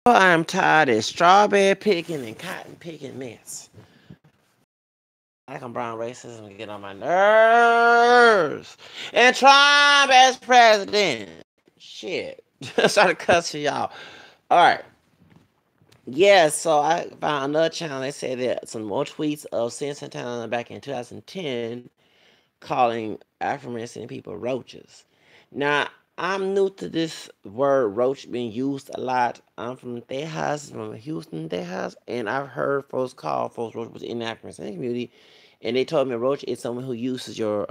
I'm tired of strawberry picking and cotton picking mess. Black and brown racism get on my nerves. And Trump as president. Shit. Started cussing y'all. Alright. Yeah, so I found another channel. They said that some more tweets of Santana back in 2010 calling African American people roaches. Now, I'm new to this word roach being used a lot. I'm from Texas, from Houston, Texas, and I've heard folks call folks roaches in the African American community, and they told me a roach is someone who uses your,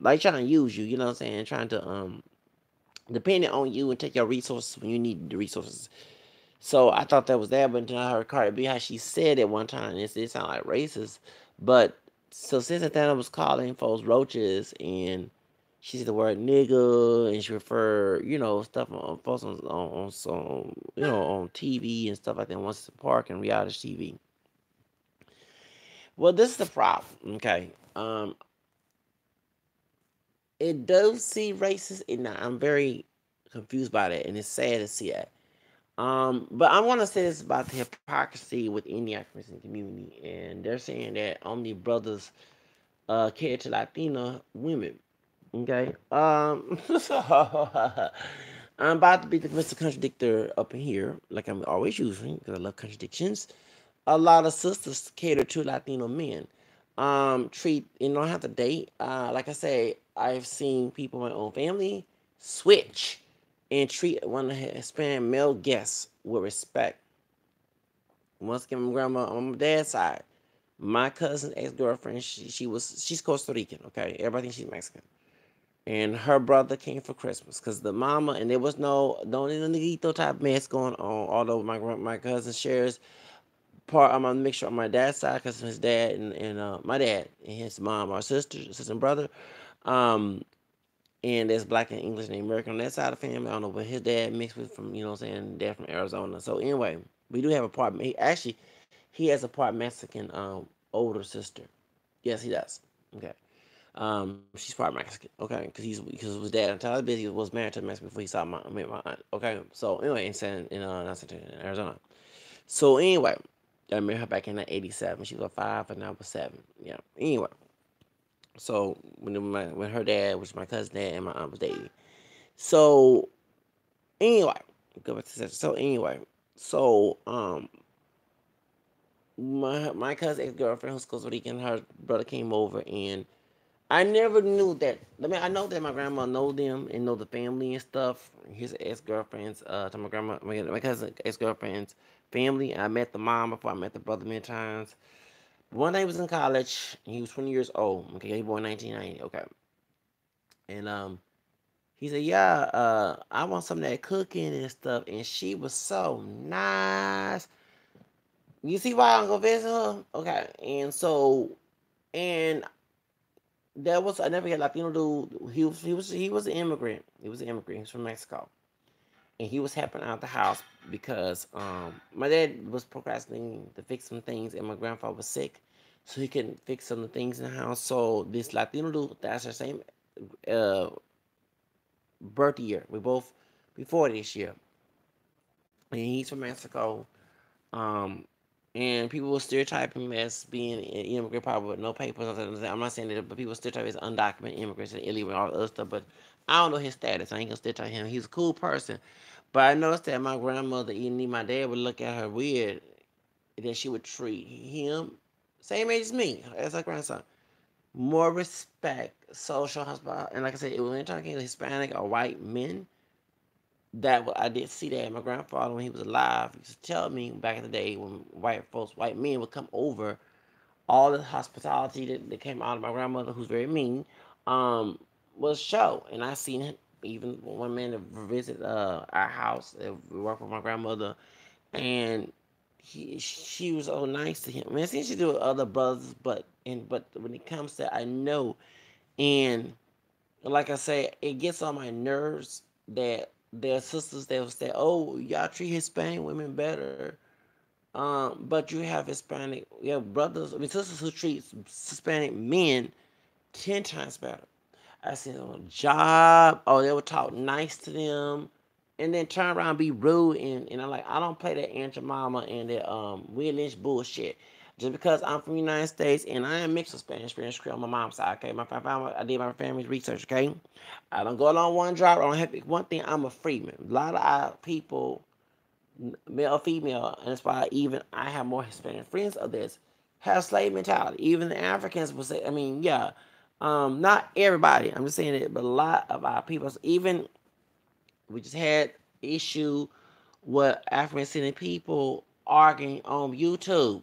like trying to use you, you know what I'm saying, trying to, depending on you and take your resources when you need the resources. So I thought that was that, but until I heard Cardi B how she said it one time, it sounded like racist. But so since Santana was calling folks roaches, and she said the word nigga, and she referred, stuff on folks on some, on TV and stuff like that, once the park and reality TV. Well, this is the problem, okay? It does see racist, and I'm very confused by that, and it's sad to see that. But I want to say this about the hypocrisy within the African community, and they're saying that only brothers cater to Latina women. Okay. I'm about to be the Mr. Contradictor up in here, like I'm always using, because I love contradictions. A lot of sisters cater to Latino men. Treat you don't have to date. Like I say, I've seen people in my own family switch and treat one of the Hispanic male guests with respect. Once again, my grandma on my dad's side, my cousin's ex-girlfriend, she's Costa Rican, okay? Everybody thinks she's Mexican. And her brother came for Christmas because the mama, and there was no negrito type mess going on, although my cousin shares part of my mixture on my dad's side because his dad and my dad and his mom are sister and brother. Um, and there's black and English and American on that side of the family. I don't know, but his dad mixed with from, you know what I'm saying, dad from Arizona. So anyway, we do have a part. He has a part Mexican older sister. Yes, he does. Okay. She's part Mexican. Okay, because his dad until he was married to a Mexican before he saw my aunt. Okay. So anyway, not Santana, in Arizona. So anyway, I met her back in 1987. She was 5 and I was 7. Yeah. Anyway, so when her dad was my cousin dad and my aunt was dating. So anyway, go back to the so anyway, so my cousin ex girlfriend who's Costa Rican, her brother came over, and I never knew that. I mean, I know that my grandma know them and know the family and stuff. His ex girlfriends, to my grandma, my cousin ex girlfriend's family. I met the mom before I met the brother many times. One day he was in college. He was 20 years old. Okay, he was born in 1990. Okay, and he said, "Yeah, I want some of that cooking and stuff." And she was so nice. You see why I'm gonna visit her? Okay, and there was another Latino dude. He was an immigrant. He was an immigrant. He was from Mexico, and he was helping out the house because my dad was procrastinating to fix some things, and my grandfather was sick, so he couldn't fix some of the things in the house. So this Latino dude, that's the same uh, birth year. We both before this year, and he's from Mexico. Um, and people will stereotype him as being an immigrant, probably with no papers. I'm not saying that, but people stereotype him as undocumented immigrants and illegal and all the other stuff. But I don't know his status. I ain't gonna stereotype him. He's a cool person. But I noticed that my grandmother, even my dad, would look at her weird. That she would treat him same age as me, as her grandson. More respect, social hospitality, and like I said, it was when talking Hispanic or white men. That I did see that my grandfather when he was alive used to tell me back in the day when white men would come over, all the hospitality that came out of my grandmother, who's very mean, was show. And I seen it even one man to visit our house. We worked with my grandmother, and she was so nice to him. I mean, I seen she do with other brothers, but when it comes to I know, and like I say, it gets on my nerves that there are sisters that will say, "Oh, y'all treat Hispanic women better," but you have brothers, I mean sisters who treat Hispanic men 10 times better. I seen them on a job. Oh, they would talk nice to them. and then turn around and be rude, and I'm like, I don't play that Aunt your mama and that Will Lynch bullshit. Just because I'm from the United States and I am mixed with Spanish Creole on my mom's side, okay? My family, I did my family's research, okay? I don't go along one drop. I don't have one thing. I'm a freeman. A lot of our people, male or female, and that's why even I have more Hispanic friends of this, have slave mentality. Even the Africans will say, I mean, yeah, not everybody. I'm just saying it, but a lot of our people, even we just had issue with African descendant people arguing on YouTube.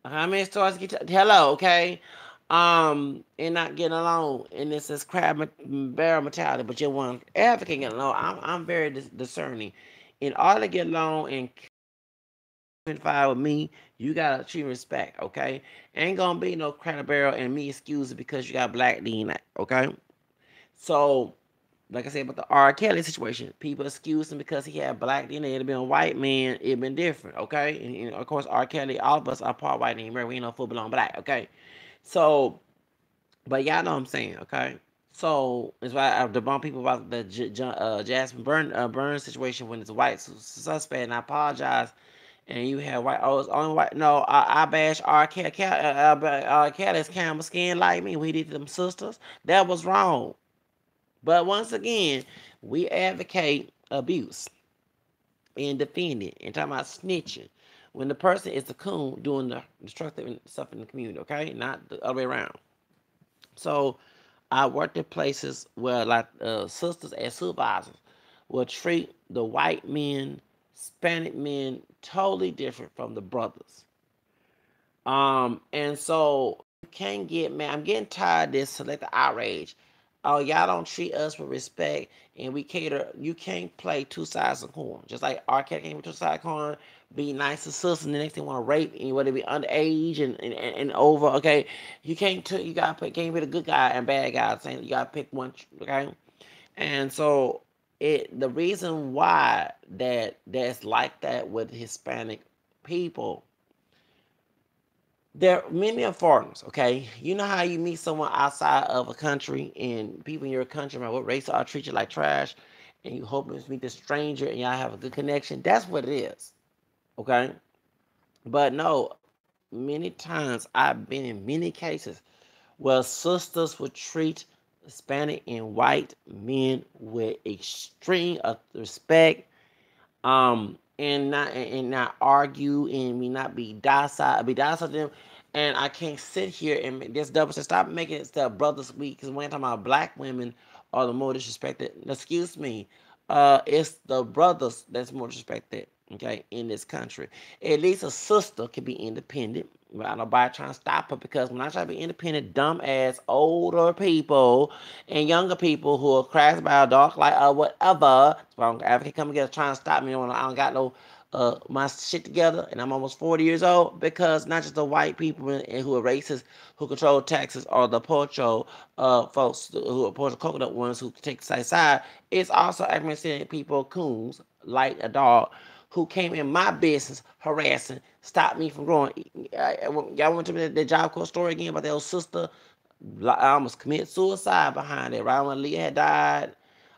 How many stars get hello, okay? And not getting along, and this is crab barrel mentality. But you want advocate getting along. I'm very discerning. In order to get along and fine with me, you gotta treat respect, okay? Ain't gonna be no crab barrel and me excuse it because you got black DNA, okay? So like I said about the R. Kelly situation, people excuse him because he had black DNA. It'd been a white man, it'd been different, okay? And of course, R. Kelly, all of us are part white and American. We ain't no full blown black, okay? So, but y'all know what I'm saying, okay? So that's why I debunk people about the Jasmine Burns situation when it's a white suspect, and I apologize. And you have white, oh, it's only white. No, I bash R. Kelly, R. Kelly's camel skin like me when he did to them sisters. That was wrong. But once again, we advocate abuse and defend it and talking about snitching when the person is the coon doing the destructive stuff in the community, okay? Not the other way around. So I worked at places where like sisters as supervisors will treat the white men, Hispanic men totally different from the brothers. And so you can't get mad. I'm getting tired of this selective outrage. Oh, y'all don't treat us with respect, and we cater. You can't play two sides of corn. Just like R. Kelly came with two sides of corn, be nice to sisters, and the next thing want to rape, and whether it be underage and over. Okay, you can't. You gotta pick. Can't be the good guy and bad guy. Saying you gotta pick one. Okay, and so the reason why that's like that with Hispanic people, there many are foreigners, okay? You know how you meet someone outside of a country and people in your country, man, what race are treat you like trash, and you hope to meet this stranger and y'all have a good connection. That's what it is, okay? But no, many times I've been in many cases where sisters would treat Hispanic and white men with extreme of respect, and not argue and me not be docile to them. And I can't sit here and this double so stop making it stuff brothers weak because when I'm talking about black women are the more disrespected. Excuse me, it's the brothers that's more disrespected, okay, in this country. At least a sister can be independent without nobody trying to stop her, because when I try to be independent, dumb ass older people and younger people who are crashed by a dark light or whatever, so advocate come together trying to stop me when I don't got no my shit together, and I'm almost 40 years old, because not just the white people who are racist who control taxes, or the Pocha folks who are Pocha coconut ones who take the side, it's also African people, coons, like a dog, who came in my business harassing, stopped me from growing. Y'all went to the Job Corps story again about that old sister. I almost committed suicide behind it right when Leah had died.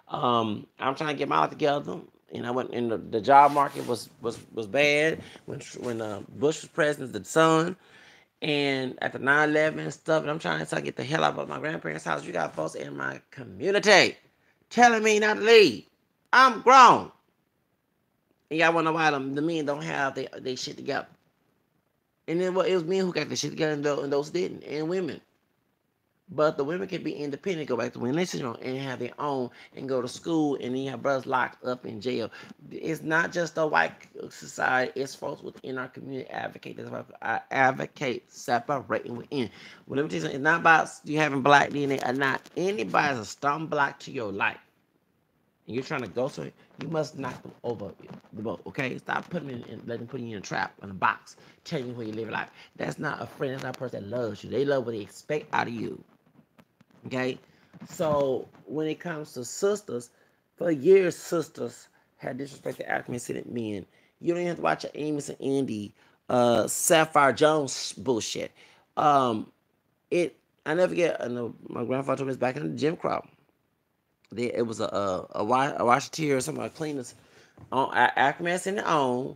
I'm trying to get my life together. And I went in the job market was bad when Bush was president, the son, and after 9/11 and stuff. And I'm trying to get the hell out of my grandparents' house. You got folks in my community telling me not to leave. I'm grown. And y'all wanna know why the men don't have they shit together. And then it was men who got the shit together and those didn't, and women. But the women can be independent, go back to relationship and have their own and go to school, and then you have brothers locked up in jail. It's not just a white society, it's folks within our community advocate. That's why I advocate separating within. Well, let me tell you something, it's not about you having black DNA or not. Anybody's a stumbling block to your life, and you're trying to go to it, you must knock them over the boat, okay? Stop putting them in, letting them put you in a trap, in a box, telling you where you live your life. That's not a friend, that's not a person that loves you. They love what they expect out of you. Okay, so when it comes to sisters, for years sisters had disrespected African descendant men. You don't even have to watch Amos and Andy, Sapphire Jones bullshit. Um, it I never forget. I know my grandfather told me this back in the Jim Crow. It was a washateer or something, a cleaners on Ackerman's in the own,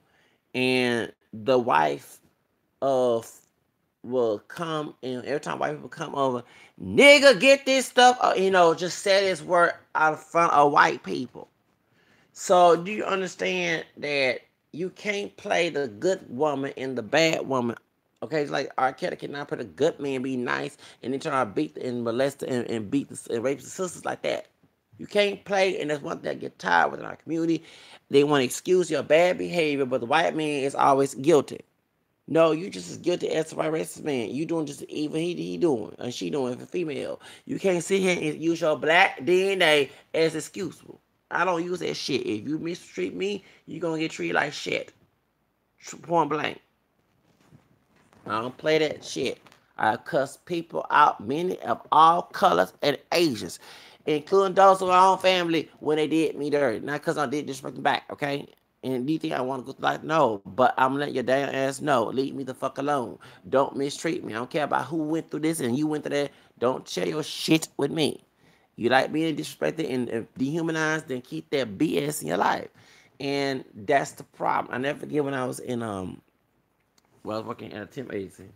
and the wife of will come, and every time white people come over, nigga, get this stuff, just say this word out in front of white people. So do you understand that you can't play the good woman and the bad woman? Okay, it's like R. Kelly cannot put a good man be nice and then try to beat and molest and beat and rape the sisters like that. You can't play, and that's one thing that get tired within our community. They want to excuse your bad behavior, but the white man is always guilty. No, you just as guilty as the white racist man. You doing just even he doing and she doing for female. You can't sit here and use your black DNA as excusable. I don't use that shit. If you mistreat me, you gonna get treated like shit. Point blank. I don't play that shit. I cuss people out, many of all colors and ages, including those of our own family when they did me dirty. Not because I did disrespect them back, okay? And do you think I want to go like no? But I'm letting your damn ass know. Leave me the fuck alone. Don't mistreat me. I don't care about who went through this and you went through that. Don't share your shit with me. You like being disrespected and dehumanized, then keep that BS in your life. And that's the problem. I never forget when I was in I was working at a temp agency.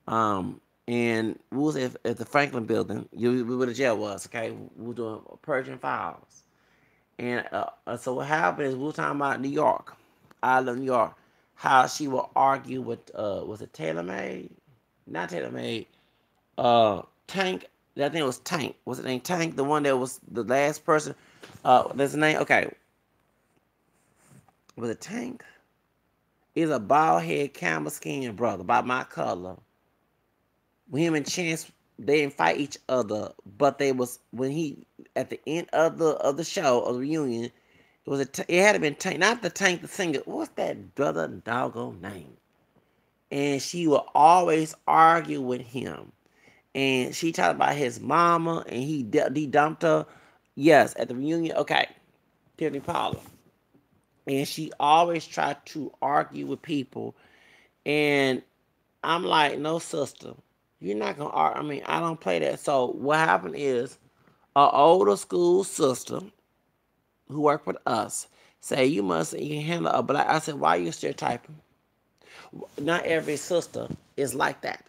And we was at the Franklin building. We where the jail was, okay? We were doing purging files. And so what happened is we were talking about New York. I love New York. How she would argue with was it TaylorMade? Not TaylorMade. Tank. I think it was Tank. Was it named Tank? The one that was the last person. That's the name. Okay. Was it Tank? He's a bald head camel skin brother, about my color. When him and Chance, they didn't fight each other, but they was when he at the end of the show of the reunion, it had been Tank, not the Tank the singer. What's that brother doggone name? And she would always argue with him, and she talked about his mama, and he dumped her. Yes, at the reunion. Okay, Tiffany Paula, and she always tried to argue with people, and I'm like, no, sister. You're not gonna argue. I mean, I don't play that. So what happened is, an older school sister who worked with us say you can handle a black. I said, why are you stereotyping? Not every sister is like that.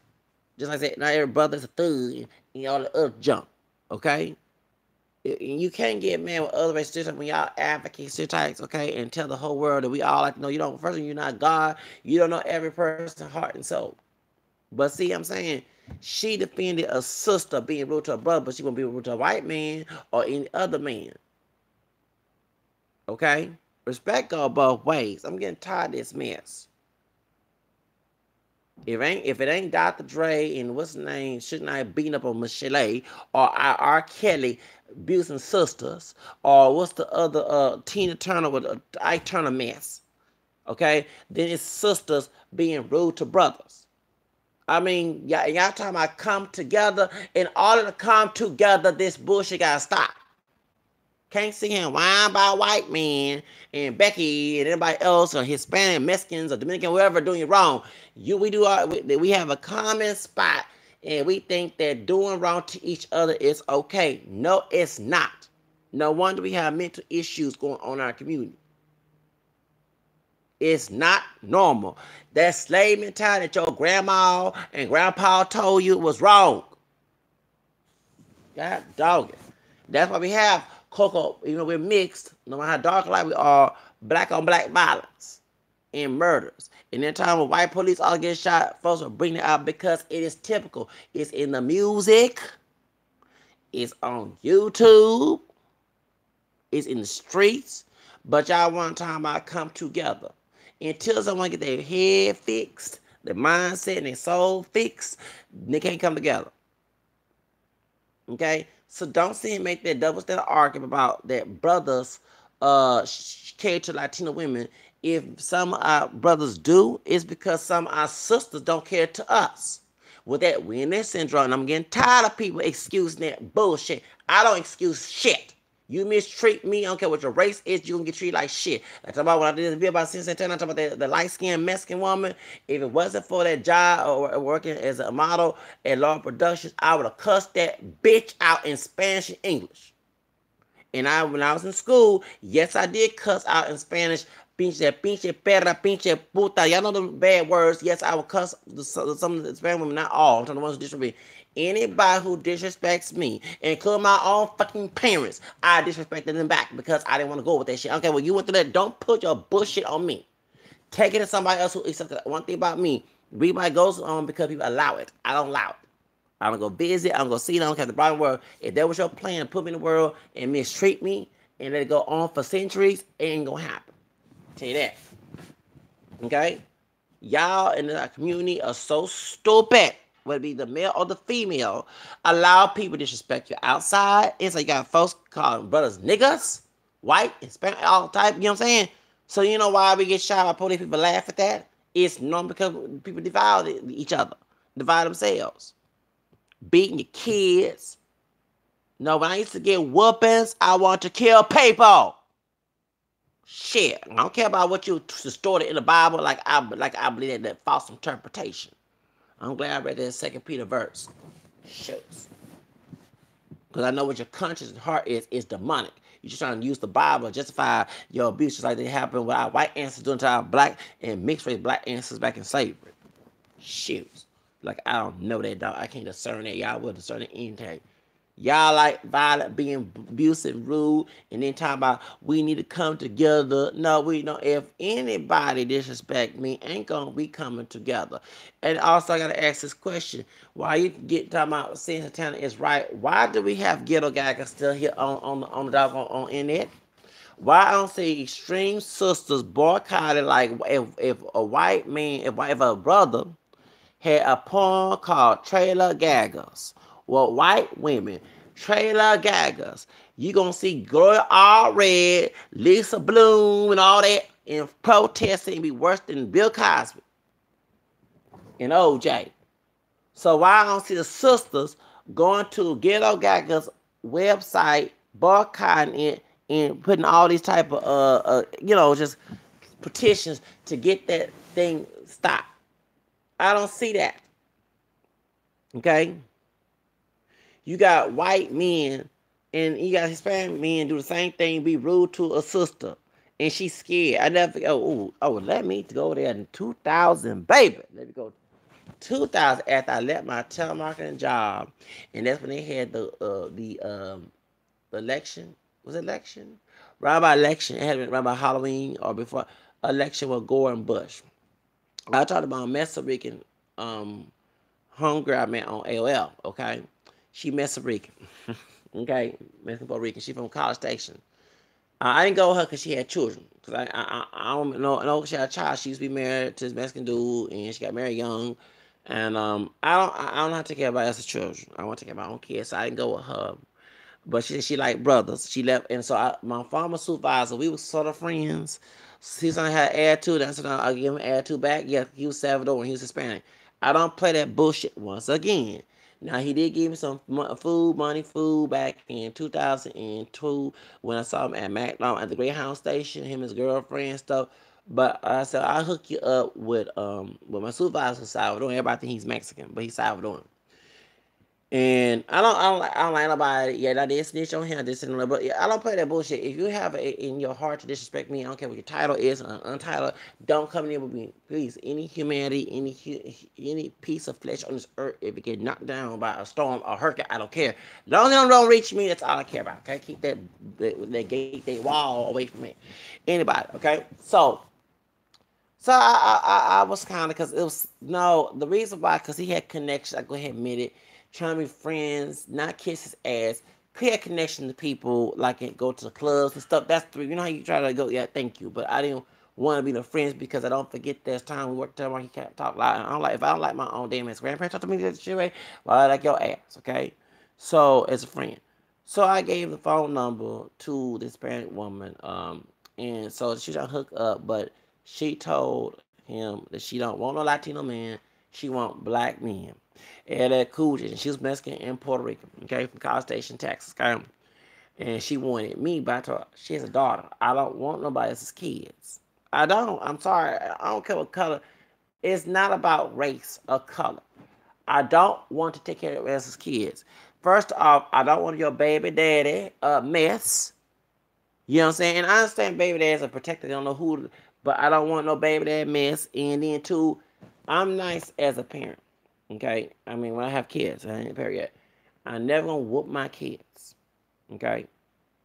Just like I said, not every brother's a thug and all the other junk. Okay. You can't get mad with other race stereotypes when y'all advocate stereotypes, okay, and tell the whole world that we all like to know. You don't. First of all, you're not God. You don't know every person's heart and soul. But see, I'm saying she defended a sister being rude to a brother, but she won't be rude to a white man or any other man. Okay? Respect go both ways. I'm getting tired of this mess. If it ain't Dr. Dre and what's his name, shouldn't I beating up on Michelle or R. Kelly abusing sisters, or what's the other Tina Turner with Ike Turner mess? Okay? Then it's sisters being rude to brothers. I mean, y'all talking about come together. In order to come together, this bullshit gotta stop. Can't see him whine about white men and Becky and everybody else or Hispanic, Mexicans or Dominican, whoever doing you wrong. We have a common spot and we think that doing wrong to each other is okay. No, it's not. No wonder we have mental issues going on in our community. It's not normal. That slave mentality that your grandma and grandpa told you was wrong. God dog it. That's why we have Coco, even though we're mixed, no matter how dark light we are, black on black violence and murders. And in time when white police all get shot, folks will bring it out because it is typical. It's in the music, it's on YouTube, it's in the streets, but y'all want to talk about come together. Until someone get their head fixed, their mindset and their soul fixed, they can't come together. Okay? So don't see him make that double standard argument about that brothers care to Latino women. If some of our brothers do, it's because some of our sisters don't care to us. With that winner syndrome, and I'm getting tired of people excusing that bullshit. I don't excuse shit. You mistreat me, I don't care what your race is, you gonna get treated like shit. I talk about when I did this video about Santana, I talk about the light-skinned Mexican woman. If it wasn't for that job or working as a model at Law Productions, I would have cussed that bitch out in Spanish and English. And when I was in school, yes, I did cuss out in Spanish. Pinche perra, pinche puta. Y'all know the bad words. Yes, I would cuss some of the Spanish women, not all. I'm talking the ones who disrespect me. Anybody who disrespects me, including my own fucking parents, I disrespected them back because I didn't want to go with that shit. Okay, well, you went through that. Don't put your bullshit on me. Take it to somebody else who accepts it. One thing about me, everybody goes on because people allow it. I don't allow it. I don't go visit. I don't go see. I don't care the broad world. If that was your plan to put me in the world and mistreat me and let it go on for centuries, it ain't gonna happen. Tell you that. Okay? Y'all in the community are so stupid. Whether it be the male or the female, allow people to disrespect you outside. It's like you got folks calling brothers niggas, white, Hispanic, all type. You know what I'm saying? So you know why we get shot by police? People laugh at that. It's normal because people divide each other, divide themselves, beating your kids. No, when I used to get whoopings, I want to kill people. Shit, I don't care about what you distorted in the Bible, like I believe that false interpretation. I'm glad I read that Second Peter verse. Shucks, because I know what your conscience and heart is demonic. You're just trying to use the Bible to justify your abuse, just like they happened with our white ancestors doing to our black and mixed race black ancestors back in slavery. Shoot, like I don't know that, dog. I can't discern that. Y'all will discern it anything. Y'all like violent, being abusive, rude, and then talking about we need to come together. No, we don't. If anybody disrespect me, ain't gonna be coming together. And also, I gotta ask this question: why you get talking about saying Santana is right? Why do we have ghetto gaggers still here on the dog on internet? Why I don't see extreme sisters boycotted like if a white man, if a brother had a poem called Trailer Gaggers. Well, white women, Trailer Gaggers. You gonna see Gloria Allred, Lisa Bloom, and all that in protesting be worse than Bill Cosby and OJ. So why I don't see the sisters going to Ghetto Gaggers website, boycotting it, and putting all these type of just petitions to get that thing stopped. I don't see that. Okay? You got white men and you got Hispanic men do the same thing, be rude to a sister. And she's scared. I never forget, let me go there in 2000, baby. Let me go 2000 after I left my telemarketing job. And that's when they had the election. Was it election? Right about election. It had been right about Halloween or before election with Gore and Bush. I talked about a Mexican homegirl I met on AOL, okay? She Mexican, okay? Mexican Puerto Rican. She from College Station. I didn't go with her because she had children. Because I don't know she had a child. She used to be married to this Mexican dude, and she got married young. And I don't know how to take care of everybody else's children. I want to take care of my own kids, so I didn't go with her. But she said she liked brothers. She left, and so my former supervisor, we were sort of friends. He's gonna have attitude. I said I'll give him attitude back. Yeah, he was Salvador and he was Hispanic. I don't play that bullshit once again. Now he did give me some food back in 2002 when I saw him at McDonald's at the Greyhound station. Him and his girlfriend and stuff. But I said I'll hook you up with my supervisor Salvador. Everybody think he's Mexican, but he's Salvadoran. And I don't like nobody. Yeah, I did snitch on him. I did snitch on him, but yeah, I don't play that bullshit. If you have it in your heart to disrespect me, I don't care what your title is, untitled. Don't come in with me, please. Any humanity, any piece of flesh on this earth, if it get knocked down by a storm or hurricane, I don't care. As long as they don't reach me, that's all I care about. Okay, keep that gate, that wall away from me. Anybody, okay? So I was kind of, because it was, no, the reason why, because he had connections, I go ahead and admit it, trying to be friends, not kiss his ass, he had connection to people, like go to the clubs and stuff. That's the, you know how you try to go, yeah, thank you, but I didn't want to be the friends because I don't forget there's time we worked together, he can't talk loud. If I don't like my own damn ass grandparents talk to me that shit way, well, I like your ass, okay? So, as a friend. So I gave the phone number to this parent woman, and so she trying to hook up, but she told him that she don't want no Latino man. She want black men. And that cool. And she was Mexican and Puerto Rican. Okay, from College Station, Texas. Okay, and she wanted me, but I told her she has a daughter. I don't want nobody else's kids. I don't. I'm sorry. I don't care what color. It's not about race or color. I don't want to take care of else's kids. First off, I don't want your baby daddy mess. You know what I'm saying? And I understand baby dads are protected. They don't know who, but I don't want no baby dad mess. And then too, I'm nice as a parent. Okay, I mean when I have kids, I ain't a parent yet. I never gonna whoop my kids. Okay,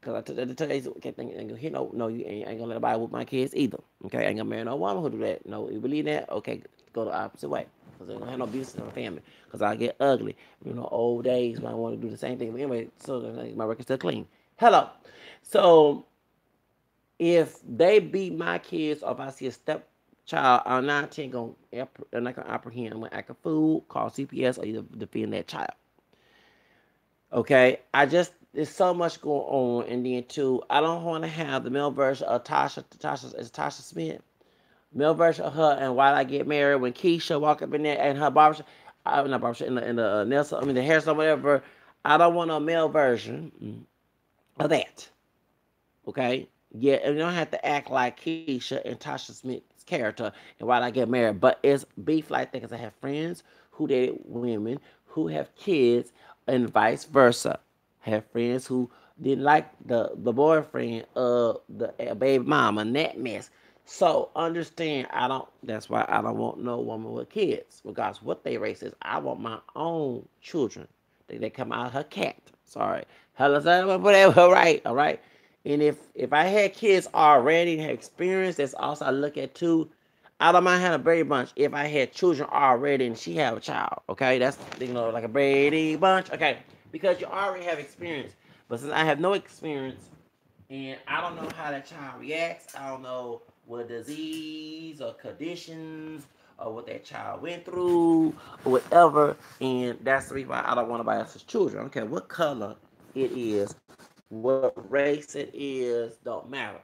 because I tell you, can't think, no, you ain't gonna let nobody whoop my kids either. Okay, I ain't gonna marry no woman who do that. No, you believe that? Okay, go the opposite way. Because I don't have no abuse in my family. Because I get ugly. Old days when I want to do the same thing. But anyway, so my record's still clean. Hello. So if they beat my kids or if I see a stepchild, I'm not gonna apprehend. I'm gonna act a fool, call CPS, or either defend that child. Okay, I just there's so much going on, and then too, I don't want to have the male version of Tasha Smith, male version of her, and while I get married, when Keisha walk up in there and her barbershop, not barbershop in the Nelson, I mean the hairstyle, whatever. I don't want a male version of that. Okay, yeah, and you don't have to act like Keisha and Tasha Smith's character, and while I get married, but it's beef like that because I have friends who dated women who have kids, and vice versa. I have friends who didn't like the boyfriend of the baby mama and that mess. So understand, I don't. That's why I don't want no woman with kids, regardless what they race is. I want my own children. They come out of her cat. Sorry, hello, whatever. All right, all right. And if I had kids already and have experience, that's also I look at too. I don't mind having a Brady Bunch if I had children already and she have a child. Okay, that's like a Brady Bunch. Okay, because you already have experience. But since I have no experience and I don't know how that child reacts, I don't know what disease or conditions or what that child went through or whatever, and that's the reason why I don't want to buy else's children. I don't care what color it is, what race it is, don't matter.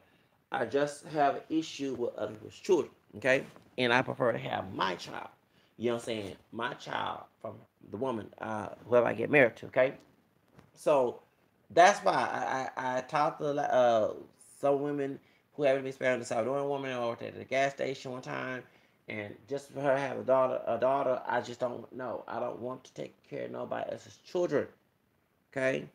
I just have an issue with other people's children, okay? And I prefer to have my child, you know what I'm saying? My child from the woman, whoever I get married to, okay? So that's why I talked to some women who haven't been spared. The Salvadoran woman I worked at the gas station one time, and just for her to have a daughter, I just don't know. I don't want to take care of nobody else's children. Okay,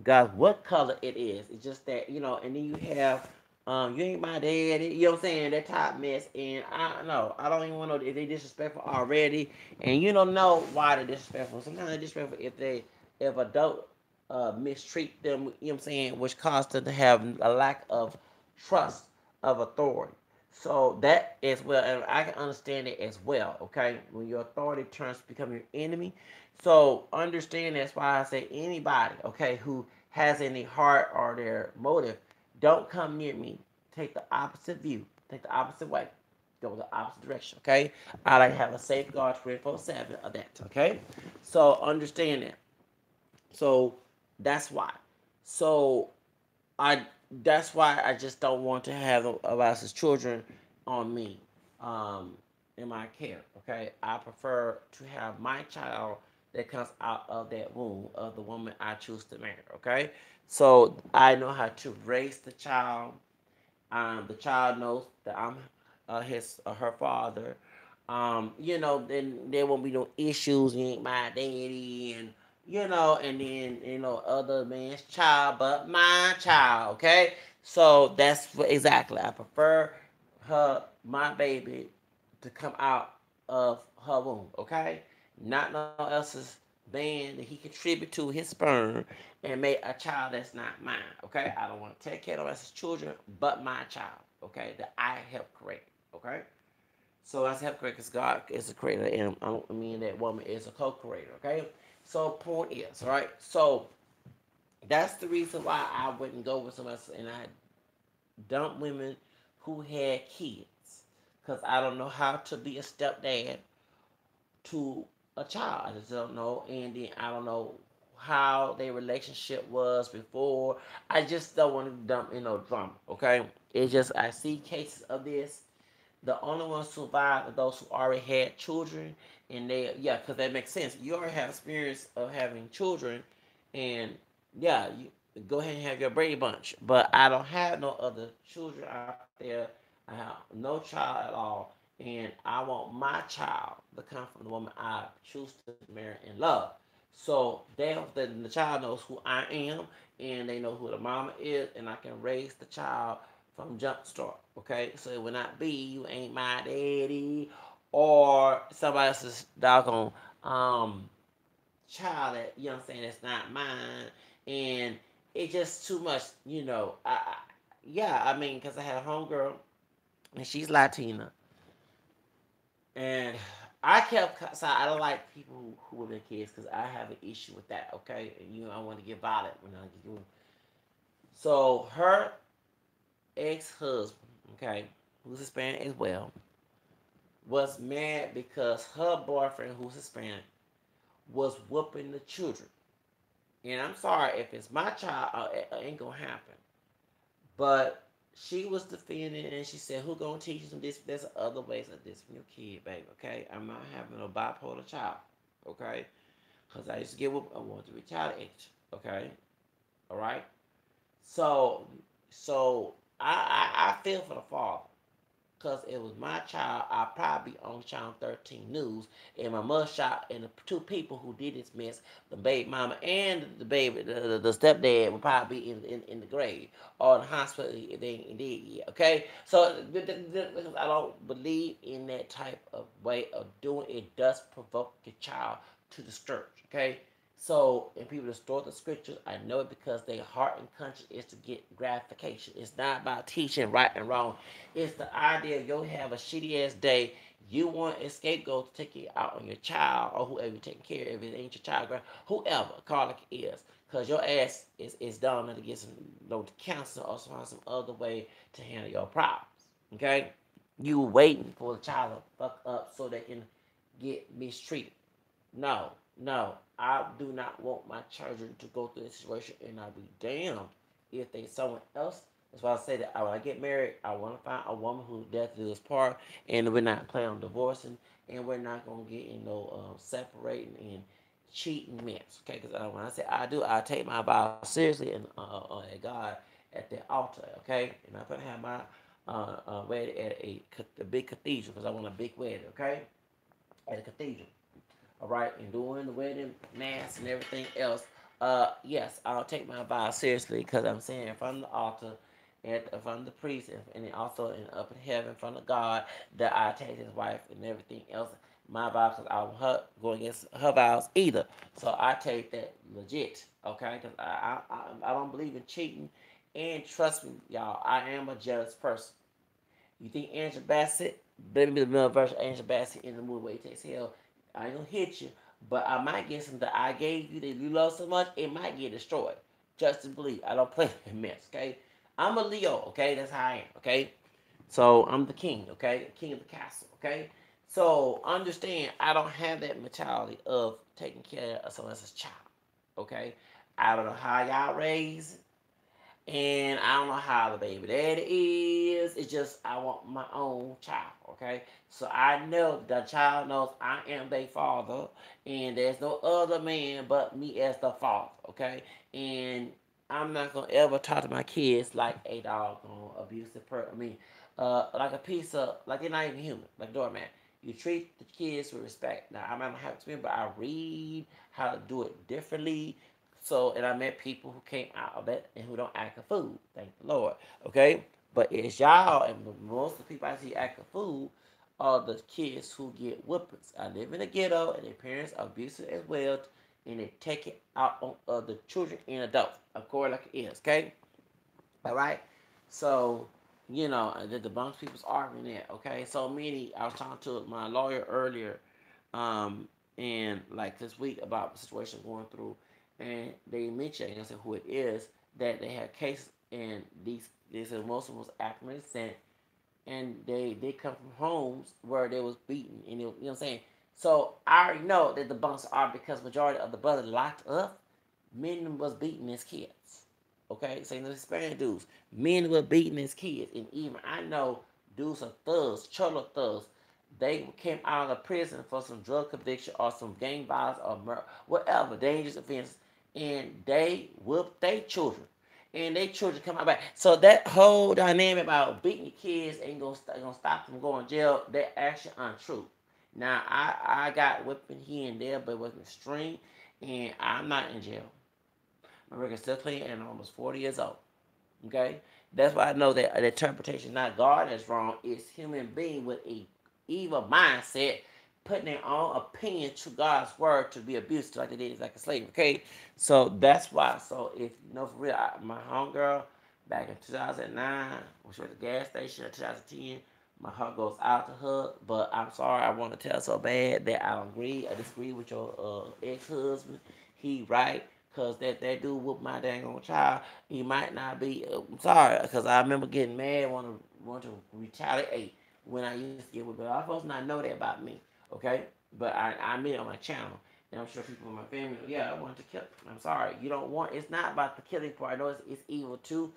guys, what color it is. It's just that, and then you have, you ain't my daddy, you know what I'm saying, that type mess, and I know, I don't even want to know if they disrespectful already, and you don't know why they're disrespectful. Sometimes they're disrespectful if adult mistreat them, you know what I'm saying, which caused them to have a lack of trust of authority. So that as well, and I can understand it as well, okay? When your authority turns to become your enemy, so understand that's why I say anybody, okay, who has any heart or their motive, don't come near me. Take the opposite view. Take the opposite way. Go the opposite direction, okay? I like to have a safeguard 24/7 of that, okay? So understand that. So that's why. So I that's why I just don't want to have Elias's children on me, um, in my care. Okay, I prefer to have my child that comes out of that womb of the woman I choose to marry. Okay, so I know how to raise the child. The child knows that I'm his her father. Then there won't be no issues. You ain't my daddy, and then other man's child, but my child. Okay, so that's what exactly I prefer my baby to come out of her womb. Okay, not no else's band that he contribute to his sperm and make a child that's not mine. Okay, I don't want to take care of else's children, but my child. Okay, that I help create. Okay. So that's help create because God is a creator, and I mean that woman is a co-creator. Okay, so point is right. So that's the reason why I wouldn't go with someone else, and I dump women who had kids because I don't know how to be a stepdad to a child. I just don't know, and then I don't know how their relationship was before. I just don't want to dump drama. Okay, it's just I see cases of this. The only ones who survive are those who already had children, and because that makes sense. You already have experience of having children, and yeah, you go ahead and have your Brady Bunch. But I don't have no other children out there. I have no child at all, and I want my child to come from the woman I choose to marry and love. So the child knows who I am, and they know who the mama is, and I can raise the child from jump start. Okay, so it will not be you ain't my daddy, or somebody else's doggone um child that you know what I'm saying that's not mine, and it's just too much. Yeah, I mean, because I had a homegirl and she's Latina, and I kept so I don't like people who with their kids because I have an issue with that. Okay, and I want to get violent when I get. So her ex-husband, okay, who's Hispanic as well, was mad because her boyfriend, who's Hispanic, was whooping the children. And I'm sorry if it's my child, it ain't gonna happen. But she was defending, and she said, "Who gonna teach you some this? There's other ways of this from your kid, baby. Okay, I'm not having a bipolar child. Okay, because I used to get whooped. I want to retaliate. Okay, all right. So, so I feel for the father because it was my child. I probably be on Channel 13 News, and my mother shot, and the two people who did this mess, the baby mama and the baby, the stepdad, would probably be in the grave or in the hospital if they ain't dead yet. Okay, so I don't believe in that type of way of doing it. It does provoke your child to the scourge. Okay, so, and people distort the scriptures, I know it because their heart and conscience is to get gratification. It's not about teaching right and wrong. It's the idea you'll have a shitty ass day. You want a scapegoat to take it out on your child or whoever you're taking care of. If it ain't your child, whoever, call it like it is. Because your ass is down to get some counseling or some other way to handle your problems. Okay? You waiting for the child to fuck up so they can get mistreated. No, no, I do not want my children to go through this situation, and I'll be damned if they someone else. That's why I say that when I get married, I want to find a woman who death do us part, and we're not planning on divorcing, and we're not gonna get separating and cheating mess. Okay, because when I say I do, I take my vows seriously and at God at the altar. Okay, and I'm gonna have my wedding at a big cathedral because I want a big wedding. Okay, at a cathedral. All right, and doing the wedding mass and everything else. Yes, I'll take my vow seriously because I'm saying from the altar, and from the priest, and then also in up in heaven from the God that I take his wife and everything else. My vow, because I won't go against her vows either. So I take that legit, okay? Because I don't believe in cheating, and trust me, y'all, I am a jealous person. You think Angela Bassett, baby the male version of Angela Bassett in the movie where he takes hell, I ain't gonna hit you, but I might get some that I gave you that you love so much, it might get destroyed. Just to believe. I don't play that mess, okay? I'm a Leo, okay? That's how I am, okay? So I'm the king, okay? King of the castle, okay? So understand, I don't have that mentality of taking care of someone else's child, okay? I don't know how y'all raised, and I don't know how the baby daddy is. It's just I want my own child, okay? So I know the child knows I am their father, and there's no other man but me as the father, okay? And I'm not gonna ever talk to my kids like a dog on abusive person. Like a piece of like they're not even human, like doorman. You treat the kids with respect. Now I might not have experience, but I read how to do it differently. So, and I met people who came out of it and who don't act a fool. Thank the Lord. Okay? But it's y'all, and most of the people I see act a fool are the kids who get whoopings. I live in a ghetto, and their parents are abusive as well, and they take it out on other children and adults. Of course, like it is. Okay? All right? So, the debunks people's arguing that. Okay? So many, I was talking to my lawyer earlier, um, and like this week about the situation going through, and they mentioned, I said who it is, that they had cases, and they said most of them was African descent, and they come from homes where they was beaten, and you know what I'm saying. So I already know that the bunks are because majority of the brothers locked up, men was beating his kids. Okay, so the Hispanic dudes, men were beating his kids, and even I know dudes are thugs, cholo thugs. They came out of prison for some drug conviction or some gang violence or whatever dangerous offense, and they whooped their children, and their children come out back. So that whole dynamic about beating your kids ain't gonna stop them going to jail. That actually untrue. Now I got whipping here and there, but it wasn't extreme. And I'm not in jail. My record's still clean, and I'm almost 40 years old. Okay, that's why I know that the interpretation, not God, is wrong. It's human being with a evil mindset putting their own opinion to God's word to be abused like they did like a slave. Okay, so that's why. So if you know for real, my homegirl back in 2009 when she was at the gas station in 2010. My heart goes out to her, but I'm sorry. I want to tell so bad that I don't agree. I disagree with your ex-husband. He right, cause that dude whooped my dang on child. He might not be. I'm sorry, cause I remember getting mad, want to retaliate when I used to get with. But all folks not know that about me, okay? But I admit it on my channel, and I'm sure people in my family, yeah, I want to kill. I'm sorry, you don't want. It's not about the killing part. I know it's evil too.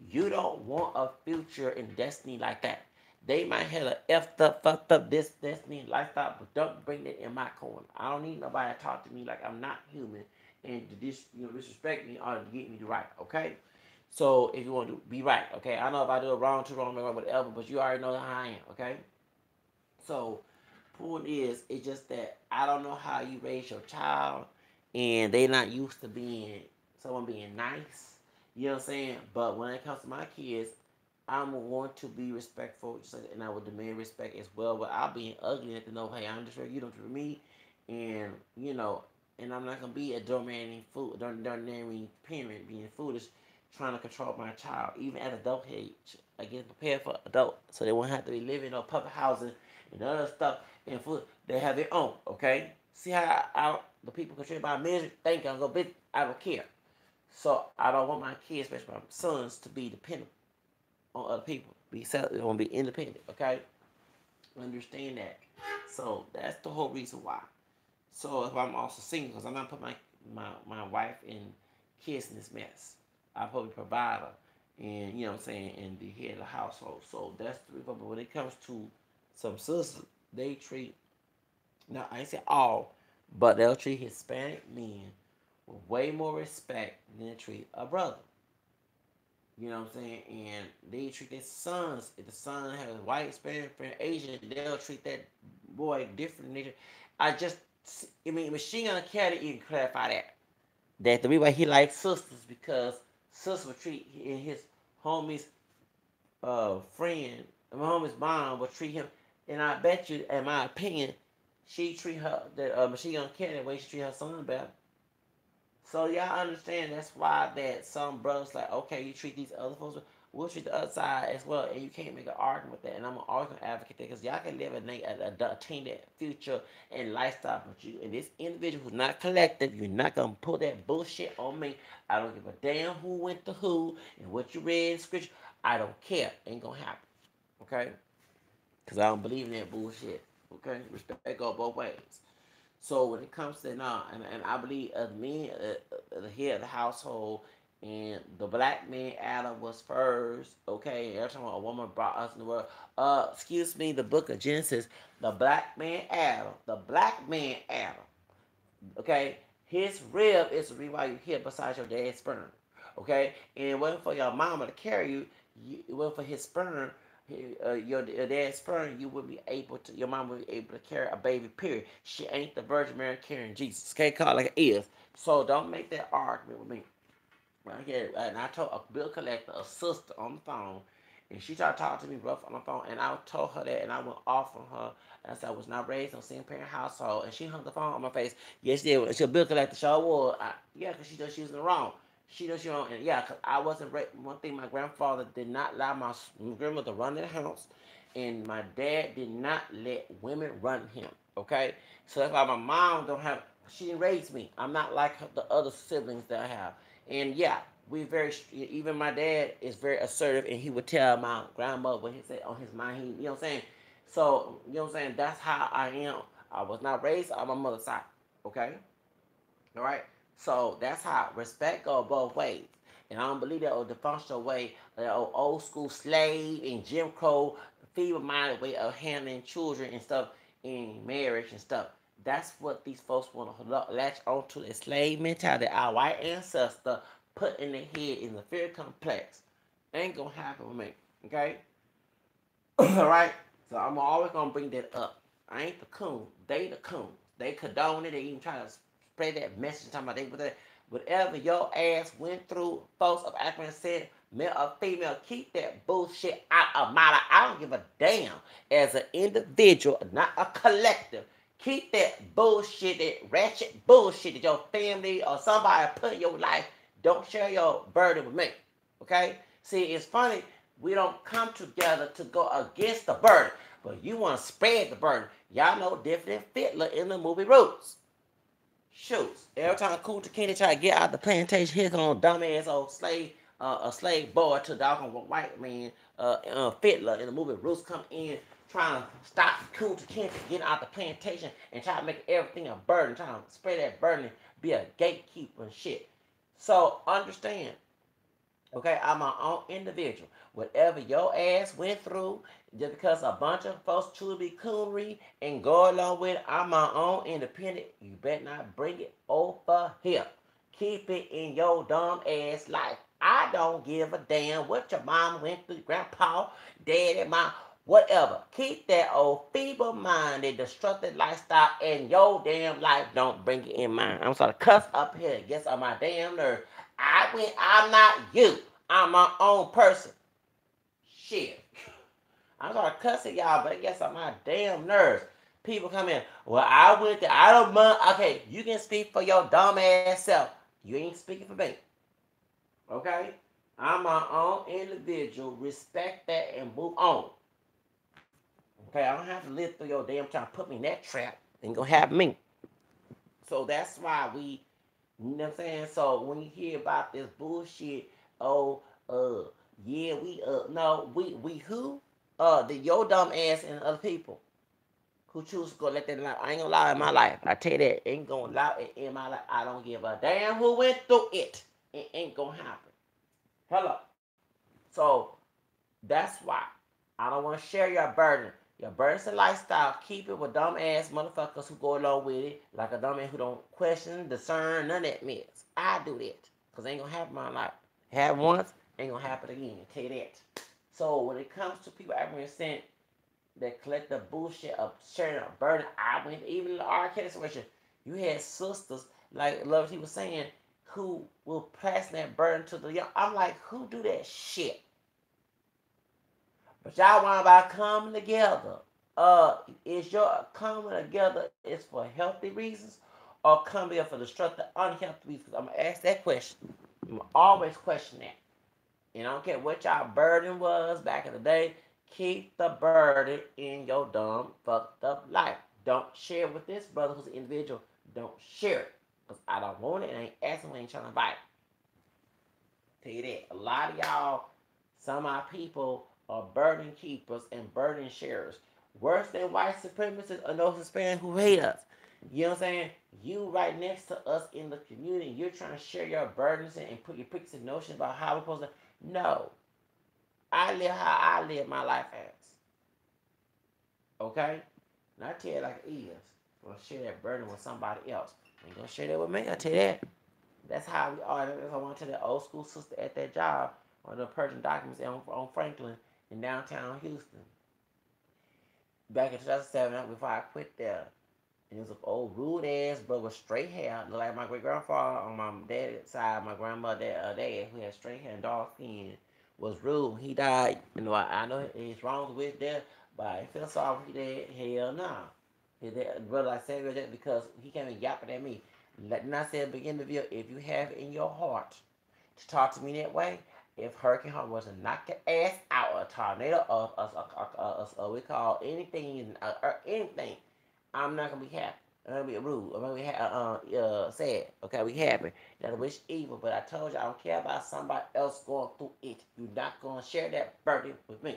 You don't want a future and destiny like that. They might have a effed up, fucked up this destiny and lifestyle, but don't bring it in my corner. I don't need nobody to talk to me like I'm not human and to disrespect me or to get me to right, okay? So if you want to be right, okay? I know if I do it wrong, too wrong, whatever, but you already know how I am, okay? So point is, it's just that I don't know how you raise your child and they not used to being someone being nice. You know what I'm saying? But when it comes to my kids, I'm going to be respectful, and I will demand respect as well. But I'll be ugly enough to know, hey, I'm just you don't treat me, and and I'm not gonna be a dominating parent, being foolish, trying to control my child, even at adult age. I get prepared for adult, so they won't have to be living in public housing and other stuff and food. They have their own, okay? See how the people control my misery? Think I'm gonna be. I don't care. So I don't want my kids, especially my sons, to be dependent on other people. Want to be independent, okay? Understand that. So that's the whole reason why. So if I'm also single, because I'm not putting my wife and kids in this mess. I'm probably provider and you know what I'm saying, and the head of the household. So that's the reason. But when it comes to some sisters, they treat, now I ain't say all, but they'll treat Hispanic men with way more respect than they treat a brother. You know what I'm saying? And they treat their sons. If the son has white, Hispanic, Asian, they'll treat that boy differently. I mean, Machine Gun Kelly even clarify that. That the reason why he likes sisters because sisters would treat his homie's friend, my homie's mom would treat him, and I bet you, in my opinion, she treat her, the Machine Gun Kelly, the way she treat her son better. So y'all understand that's why that some brothers like, okay, you treat these other folks, we'll treat the other side as well, and you can't make an argument with that. And I'm always gonna advocate that because y'all can live attain that future and lifestyle, but you and this individual who's not collective, you're not gonna put that bullshit on me. I don't give a damn who went to who and what you read in scripture. I don't care. Ain't gonna happen. Okay? Because I don't believe in that bullshit. Okay? Respect go both ways. So when it comes to now, and I believe me, the head of the household, and the black man Adam was first. Okay, every time a woman brought us in the world, excuse me, the book of Genesis, the black man Adam. Okay, his rib is the reason why you here besides your dad's sperm. Okay, and it wasn't for your mama to carry you. It wasn't for his sperm. Your dad's sperm, you would be able to. Your mom would be able to carry a baby. Period. She ain't the Virgin Mary carrying Jesus. Okay, call it like it is. So don't make that argument with me. Right here, and I told a bill collector, a sister on the phone, and she tried to talk to me rough on the phone, and I told her that, and I went off on her. And I said I was not raised in a single parent household, and she hung the phone on my face. Yes, she did. She a bill collector, so I was. Yeah, because she knows she was in the wrong. She knows she wrong, and yeah, because I wasn't raised. One thing, my grandfather did not allow my grandmother to run the house, and my dad did not let women run him. Okay, so that's why my mom don't have. She didn't raise me. I'm not like the other siblings that I have. And yeah, we very even my dad is very assertive, and he would tell my grandmother what he said on his mind. He, you know what I'm saying? So you know what I'm saying? That's how I am. I was not raised on my mother's side. Okay, all right. So that's how respect goes both ways. And I don't believe that old dysfunctional way, that old school slave and Jim Crow, feeble-minded way of handling children and stuff in marriage and stuff. That's what these folks want to latch onto, the slave mentality our white ancestor put in their head in the fear complex. Ain't gonna happen with me. Okay? Alright? So I'm always gonna bring that up. I ain't the coon. They the coon. They condone it. They even try to spread that message talking about they with that. Whatever your ass went through, folks of African descent, male or female, keep that bullshit out of my life. I don't give a damn as an individual, not a collective. Keep that bullshit, that ratchet bullshit that your family or somebody put in your life. Don't share your burden with me. Okay? See, it's funny. We don't come together to go against the burden, but you want to spread the burden. Y'all know different Fiddler in the movie Roots. Shoots. Every time Kunta Kinte try to get out the plantation, here come dumbass old slave, a slave boy to doggone white man, Fiddler in the movie Roots come in trying to stop Kunta Kinte getting out the plantation and try to make everything a burden, trying to spread that burden, be a gatekeeper and shit. So understand, okay, I'm my own individual. Whatever your ass went through, just because a bunch of folks choose to be coonery and go along with it, I'm my own independent. You better not bring it over here. Keep it in your dumb ass life. I don't give a damn what your mom went through, grandpa, daddy, mom, whatever. Keep that old feeble-minded, destructive lifestyle in your damn life. Don't bring it in mine. I'm sorry, cuss up here. Gets on my damn nerve. I'm not you. I'm my own person. Shit. I'm sorry cussing y'all, but it gets on my damn nerves. People come in. Well, I went to, I don't mind. Okay, you can speak for your dumb ass self. You ain't speaking for me. Okay? I'm my own individual. Respect that and move on. Okay, I don't have to live through your damn trying to put me in that trap. Ain't gonna have me. So that's why we, you know what I'm saying? So when you hear about this bullshit, oh, yeah, no, we who? Your dumb ass and other people who choose to go let that lie. I ain't gonna lie in my life. I tell you that, ain't gonna lie in my life. I don't give a damn who went through it. It ain't gonna happen. Hello. So that's why I don't want to share your burden. Your burden's a lifestyle. Keep it with dumb ass motherfuckers who go along with it, like a dumb ass who don't question, discern, none of that mess. I do that. Because it ain't going to happen in my life. Happened once, ain't going to happen again. I'll tell you that. So when it comes to people African descent that collect the bullshit of sharing a burden, I went even in the R. Kelly situation. You had sisters, like Love he was saying, who will pass that burden to the young. I'm like, who do that shit? But y'all want about coming together. Is your coming together is for healthy reasons or coming together for destructive, unhealthy reasons? I'm gonna ask that question. I'm gonna always question that. And I don't care what y'all burden was back in the day. Keep the burden in your dumb, fucked up life. Don't share it with this brother who's an individual. Don't share it. Because I don't want it and I ain't asking, I ain't trying to invite it. Tell you that. A lot of y'all, some of our people are burden keepers and burden sharers. Worse than white supremacists or those Hispanics who hate us. You know what I'm saying? You right next to us in the community, you're trying to share your burdens and put your picks and notions about how we're supposed to. No. I live how I live my life as. Okay? And I tell you like it is. I'm going to share that burden with somebody else. Ain't going to share that with me. I tell you that. That's how we are. That's I went to the old school sister at that job on the purchasing documents on Franklin in downtown Houston. Back in 2007, before I quit there. And it was an old rude ass brother with straight hair. Looked like my great grandfather on my dad's side, my grandmother dad, who had straight hair and dark skin, was rude. He died. You know, I know it's wrong with that, but I feel sorry for that. Hell no. Nah. His brother, I said that because he came and yapping at me. Like I said at the beginning of the video, if you have it in your heart to talk to me that way, if Hurricane Harvey was to knock your ass out, a tornado, we call anything, anything, I'm not gonna be happy. I'm gonna be rude. I'm gonna be sad. Okay, we happy. Not wish evil, but I told you I don't care about somebody else going through it. You're not gonna share that burden with me.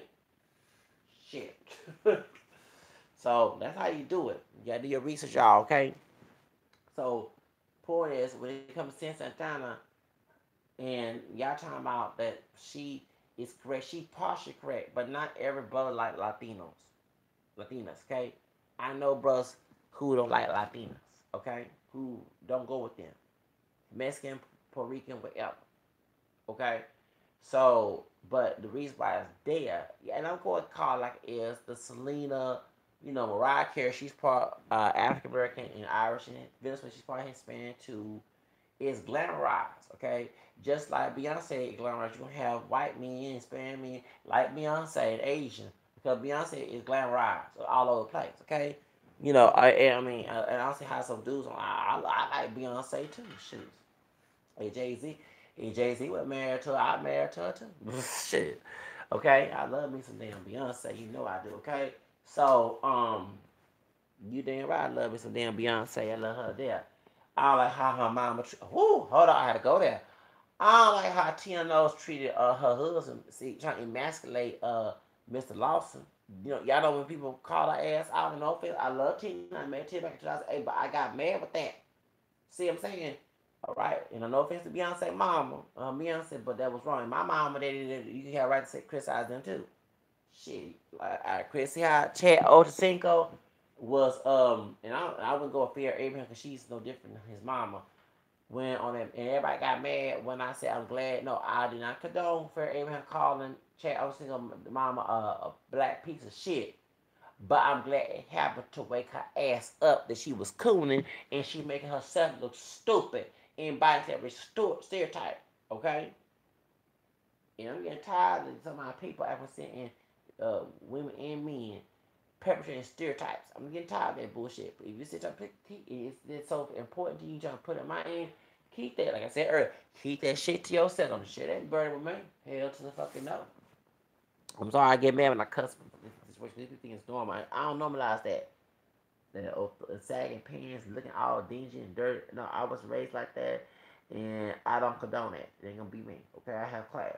Shit. So that's how you do it. You gotta do your research, y'all. Okay. So point is, when it comes to Santana, and y'all talking about that she is correct, she partially correct, but not every brother like Latinas, okay? I know brothers who don't like Latinas, okay? Who don't go with them. Mexican, Puerto Rican, whatever, okay? So, but the reason why it's there, and I'm going to call it like it is the Selena, Mariah Carey, she's part African American and Irish, and Venezuela, she's part Hispanic too. Is glamorized, okay? Just like Beyonce glamorized, you're gonna have white men, Hispanic men, like Beyonce and Asian, because Beyonce is glamorized all over the place, okay? And I see how some dudes, I like Beyonce too, shoot. Hey Jay Z was married to her. I married to her too. Shit. Okay, I love me some damn Beyonce. You know I do. Okay, so you damn right. I love me some damn Beyonce. I love her there. I don't like how her mama. Whoo, hold on, I had to go there. I don't like how Tina Knowles treated her husband. See, trying to emasculate Mr. Lawson. Y'all know when people call her ass out in no offense. I love Tina. I met Tina back in 2008, but I got mad with that. See what I'm saying? All right, and no offense to Beyonce mama, Beyonce, but that was wrong. My mama, you can have a right to say, criticize them too. Shit, like I criticize how Chad Ochocinco was, and I wouldn't go affair Abraham because she's no different than his mama. When on that, and everybody got mad when I said I'm glad. No, I did not condone Fair Abraham calling Chad Ochocinco mama a black piece of shit. But I'm glad it happened to wake her ass up that she was cooning and she making herself look stupid and by every stereotype. Okay? And I'm getting tired of some of my people representing women and men perpetrating stereotypes. I'm getting tired of that bullshit. But if you sit trying to it's so important to you trying to put it in my end, keep that. Like I said earlier, keep that shit to yourself. Don't share that burden with me. Hell to the fucking no. I'm sorry I get mad when I cuss. This thing is normal. I don't normalize that. Sagging pants, looking all dingy and dirty. No, I was raised like that, and I don't condone it. It ain't gonna be me. Okay, I have class.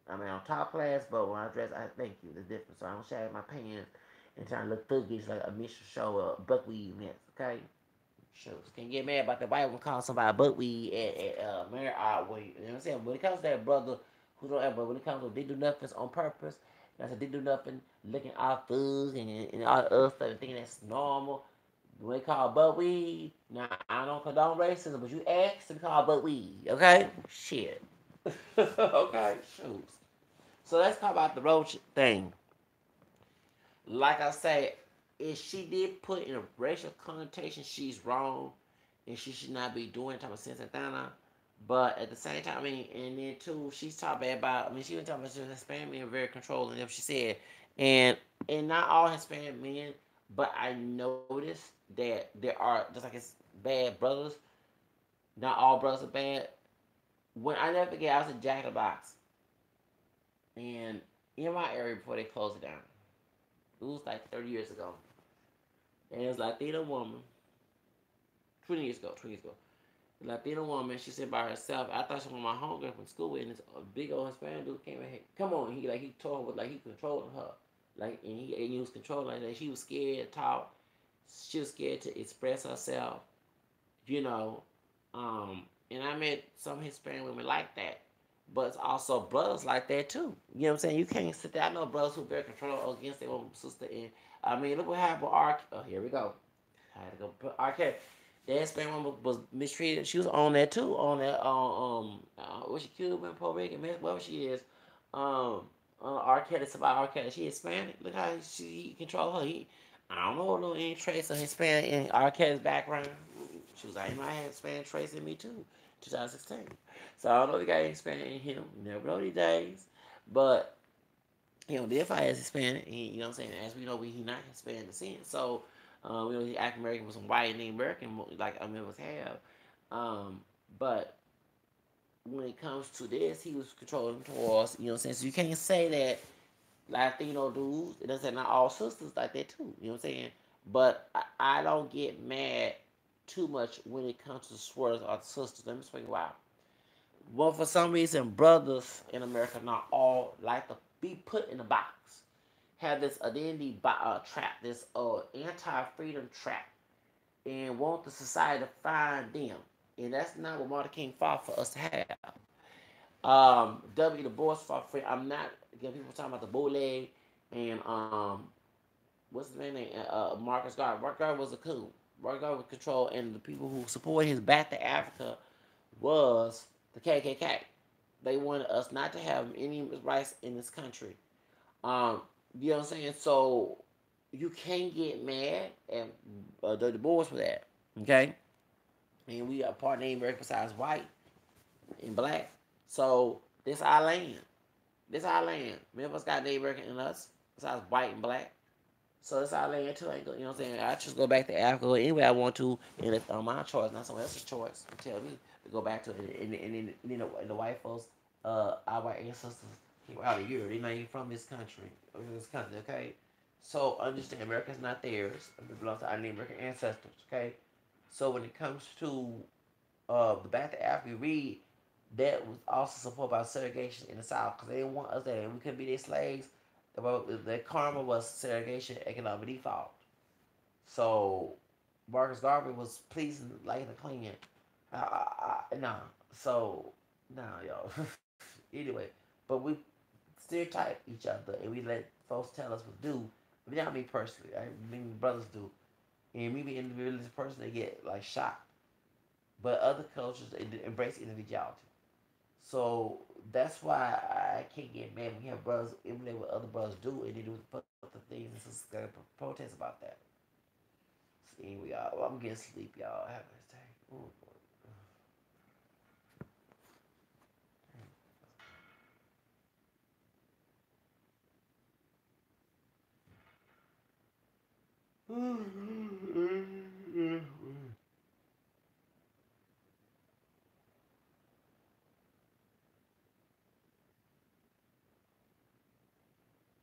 I mean, I'm top class, but when I dress, I thank you. It's different. So I don't shag my pants and trying to look thuggish like a Mr. Show buckwheat mess. Okay. Shows. Can't get mad about the white one calling somebody buckwheat at Mary Art Way. You know what I'm saying? When it comes to that brother who don't ever, when it comes to they do nothing on purpose, that's a they do nothing looking all thugs and all the other stuff and thinking that's normal. When they call buckwheat, now I don't condone racism, but you ask to be called buckwheat, okay? Shit. Okay, shoes. So let's talk about the Roach thing. Like I say, if she did put in a racial connotation, she's wrong, and she should not be doing type of Santana. But at the same time, I mean, and then too, she's talking bad about. I mean, she was talking about Hispanic men very controlling. If she said, and and not all Hispanic men, but I noticed that there are just like it's bad brothers. Not all brothers are bad. When I never forget, I was in Jack in the Box, and in my area before they closed it down. It was like 30 years ago. And it was a Latina woman, 20 years ago, 20 years ago. A Latina woman, she said by herself. I thought she was my homegirl from school, and this big old Hispanic dude came in here. Come on, he told her like he controlling her, and he was controlling her. Like, she was scared to talk. She was scared to express herself, you know. And I met some Hispanic women like that. But it's also brothers like that too. You know what I'm saying? You can't sit there. I know brothers who very control against their own sister. And I mean, look what happened with R. Oh, here we go. I had to go put R. Kelly. The Hispanic woman was mistreated. She was on that too. On that was she Cuban, Puerto Rican, whatever she is. Um, R. Kelly, it's about R. Kelly. She Hispanic. Look how he control her. I don't know no any trace of Hispanic in R. Kelly's background. She was like, he might have Hispanic trace in me too. 2016. So I don't know if he got any Hispanic in him. You never know these days. But if I is Hispanic, you know what I'm saying? As we know, he not Hispanic descent. So, he African American was some white and American, like Americans have. But when it comes to this, he was controlling towards, you know what I'm saying? So you can't say that Latino dudes, it doesn't say not all sisters like that too, you know what I'm saying? But I don't get mad too much when it comes to swears or sisters. Let me explain why. Well, for some reason, brothers in America not all like to be put in a box. Have this identity trap, this anti-freedom trap, and want the society to find them. And that's not what Martin King fought for us to have. W. Du Bois fought for. I'm not again. People talking about the bootleg and what's his name? Marcus Garvey. Marcus Garvey was a coup. Marcus Garvey was control, and the people who supported his back to Africa was the KKK. They wanted us not to have any rights in this country. You know what I'm saying? So you can't get mad at the boys for that. Okay, and we are part Native American besides white and black. So this our land. This our land. Many of us got Native American in us besides white and black. So it's our land too. You know what I'm saying? I just go back to Africa anyway I want to, and it's my choice, not someone else's choice. Tell me to go back to it, and you know the white folks, our white ancestors came out of Europe. They're not even from this country, okay? So understand, America's not theirs. It belongs to our American ancestors, okay? So when it comes to the back to Africa, read that was also supported by segregation in the South because they didn't want us there, and we couldn't be their slaves. The karma was segregation, economic default. So Marcus Garvey was pleasing like the clean. Nah. So nah, yo. Anyway, but we stereotype each other and we let folks tell us what to do. But not me personally. I mean, brothers do. And me being an individualist person, they get like shocked. But other cultures they embrace individuality. So that's why I can't get mad when you have brothers emulate what other brothers do and they do the things and just gotta protest about that. See, y'all. Well, I'm getting sleep, y'all. Have a nice day. Ooh, boy.